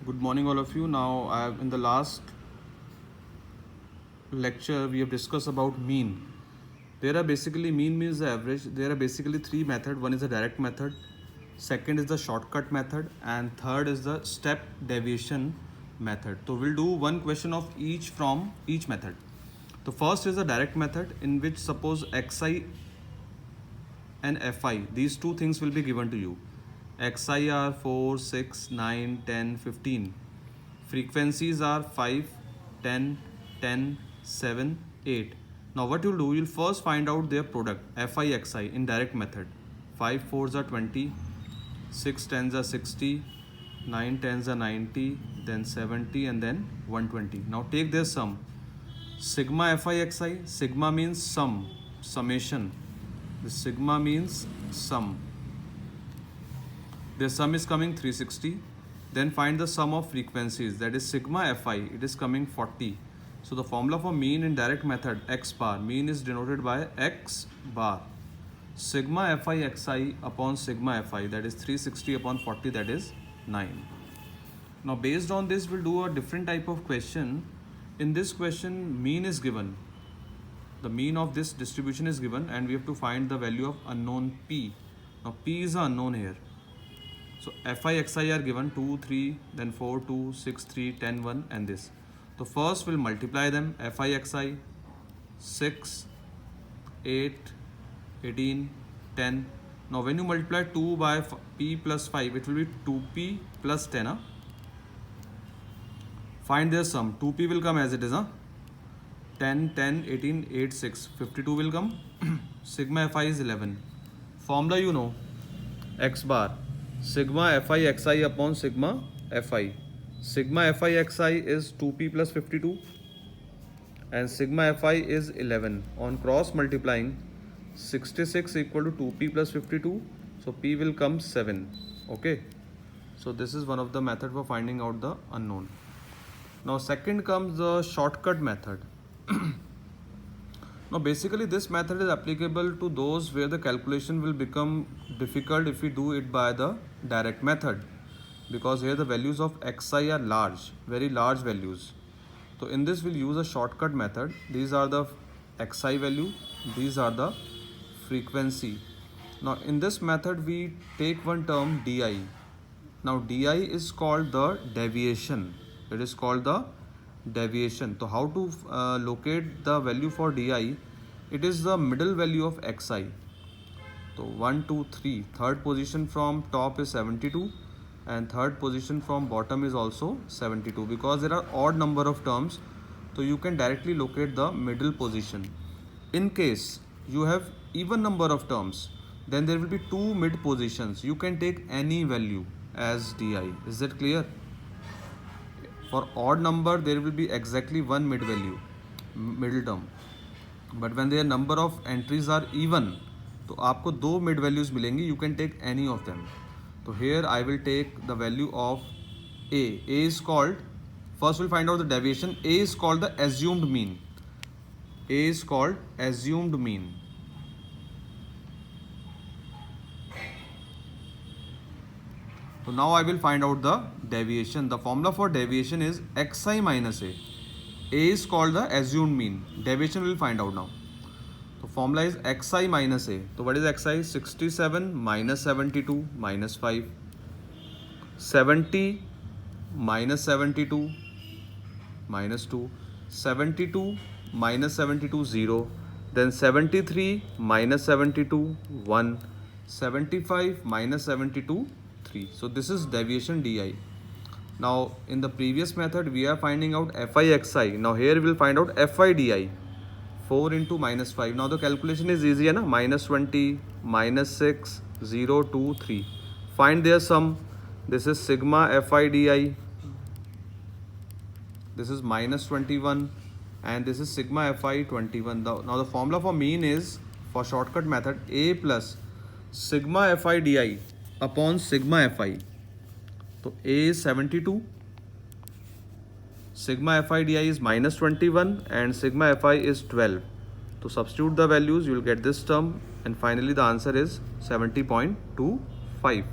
Good morning, all of you. Now, in the last lecture, we have discussed about mean. There are basically mean means the average. There are basically three methods. One is the direct method, second is the shortcut method, and third is the step deviation method. So we'll do one question of each from each method. The first is the direct method, in which suppose xi and fi, these two things will be given to you. Xi are 4, 6, 9, 10, 15. Frequencies are 5, 10, 10, 7, 8. Now what you'll do, you'll first find out their product, fi xi, in direct method. 5 4s are 20, 6 10s are 60, 9 10s are 90, then 70, and then 120. Now take their sum. Sigma fi xi, sigma means sum, summation. The sigma means sum. Their sum is coming 360. Then find the sum of frequencies, that is sigma fi, it is coming 40. So the formula for mean in direct method, x bar, mean is denoted by x bar. Sigma fi xi upon sigma fi, that is 360 upon 40, that is 9. Now based on this, we'll do a different type of question. In this question, mean is given. The mean of this distribution is given, and we have to find the value of unknown p. Now p is unknown here. So fi xi are given 2, 3, then 4, 2, 6, 3, 10, 1, and this. So first we'll multiply them. Fi xi 6, 8, 18, 10. Now when you multiply 2 by p plus 5, it will be 2p plus 10. Huh? Find their sum. 2p will come as it is. 10, 10, 18, 8, 6. 52 will come. Sigma fi is 11. Formula you know. X bar. Sigma fi xi upon sigma fi. Sigma fi xi is 2p plus 52 and sigma fi is 11. On cross multiplying, 66 equal to 2p plus 52, so p will come 7. Okay, so this is one of the method for finding out the unknown. Now second comes the shortcut method. Now basically this method is applicable to those where the calculation will become difficult if we do it by the direct method, because here the values of xi are large, very large values. So in this we'll use a shortcut method. These are the xi value, these are the frequency. Now in this method we take one term di. Now di is called the deviation. It is called the deviation. So how to locate the value for di? It is the middle value of xi. So 1, 2, 3. Third position from top is 72 and third position from bottom is also 72, because there are odd number of terms, so you can directly locate the middle position. In case you have even number of terms, then there will be two mid positions. You can take any value as di. Is that clear? For odd number, there will be exactly one mid value, middle term. But when their number of entries are even, तो आपको दो mid values मिलेंगी. You can take any of them. So here I will take the value of A. A is called, first we'll find out the deviation. A is called the assumed mean. A is called assumed mean. So now I will find out the deviation. The formula for deviation is xi minus A. A is called the assumed mean. Deviation we will find out now. So formula is xi minus A. So what is xi? 67 minus 72 minus 5. 70 minus 72 minus 2. 72 minus 72 0. Then 73 minus 72 1. 75 minus 72 3. So this is deviation di. Now in the previous method we are finding out fi xi. Now here we will find out fi di. 4 into minus 5. Now the calculation is easy, na? Minus 20, minus 6, 0, 2, 3. Find their sum. This is sigma fi di. This is minus 21 and this is sigma fi 21. Now the formula for mean is, for shortcut method, A plus sigma fi di upon sigma fi. So A is 72, sigma fi di is minus 21 and sigma fi is 12. To substitute the values, you will get this term, and finally the answer is 70.25.